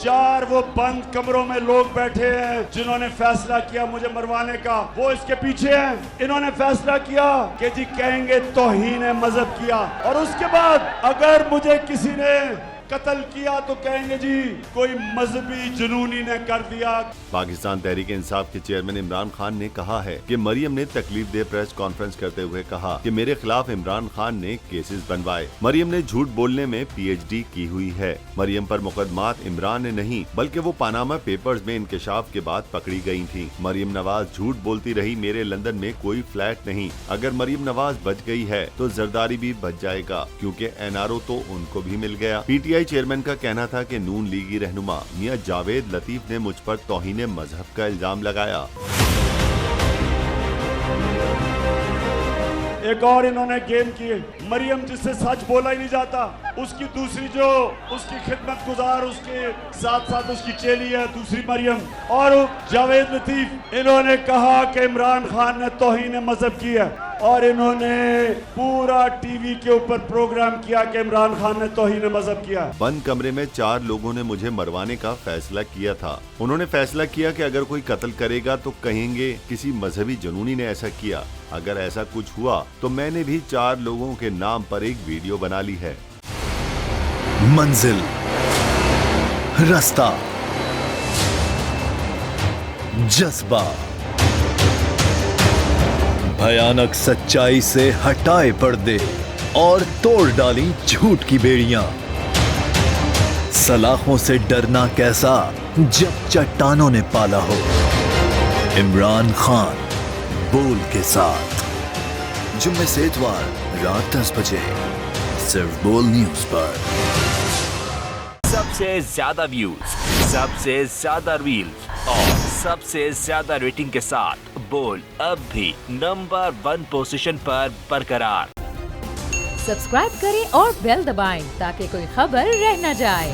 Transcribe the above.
4 वो बंद कमरों में लोग बैठे हैं जिन्होंने फैसला किया मुझे मरवाने का, वो इसके पीछे हैं। इन्होंने फैसला किया कि जी कहेंगे तौहीन मजहब किया, और उसके बाद अगर मुझे किसी ने कत्ल किया तो कहेंगे जी कोई मजहबी जुनूनी ने कर दिया। पाकिस्तान तहरीक इंसाफ के चेयरमैन इमरान खान ने कहा है कि मरियम ने तकलीफ दे प्रेस कॉन्फ्रेंस करते हुए कहा कि मेरे खिलाफ इमरान खान ने केसेस बनवाए। मरियम ने झूठ बोलने में PhD की हुई है। मरियम पर मुकदमात इमरान ने नहीं बल्कि वो पानामा पेपर्स में इंकशाफ के बाद पकड़ी गयी थी। मरियम नवाज झूठ बोलती रही, मेरे लंदन में कोई फ्लैट नहीं। अगर मरियम नवाज बच गई है तो जरदारी भी बच जाएगा, क्योंकि NRO तो उनको भी मिल गया। PTI चेयरमैन का कहना था कि नून लीगी रहनुमा मियां जावेद लतीफ ने मुझ पर तौहीन मजहब का इल्जाम लगाया। एक और इन्होंने गेम किए, मरियम जिससे सच बोला ही नहीं जाता, उसकी दूसरी जो उसकी खिदमत गुजार उसके साथ साथ उसकी चेली है दूसरी मरियम, और जावेद लतीफ, इन्होंने कहा कि इमरान खान ने तौहीन मजहब की है, और इन्होंने पूरा टीवी के ऊपर प्रोग्राम किया कि इमरान खान ने तौहीन मजहब किया। बंद कमरे में 4 लोगों ने मुझे मरवाने का फैसला किया था। उन्होंने फैसला किया कि अगर कोई कत्ल करेगा तो कहेंगे किसी मजहबी जुनूनी ने ऐसा किया। अगर ऐसा कुछ हुआ तो मैंने भी 4 लोगों के नाम पर एक वीडियो बना ली है। मंजिल, रास्ता, जज्बा, भयानक सच्चाई से हटाए पर्दे और तोड़ डाली झूठ की बेड़ियां। सलाखों से डरना कैसा जब चट्टानों ने पाला हो। इमरान खान बोल के साथ जुम्मे से इतवार रात 10 बजे सिर्फ बोल न्यूज पर। सबसे ज्यादा व्यूज, सबसे ज्यादा रील्स और सबसे ज्यादा रेटिंग के साथ बोल अब भी नंबर 1 पोजीशन पर बरकरार। सब्सक्राइब करें और बेल दबाएं ताकि कोई खबर रह न जाए।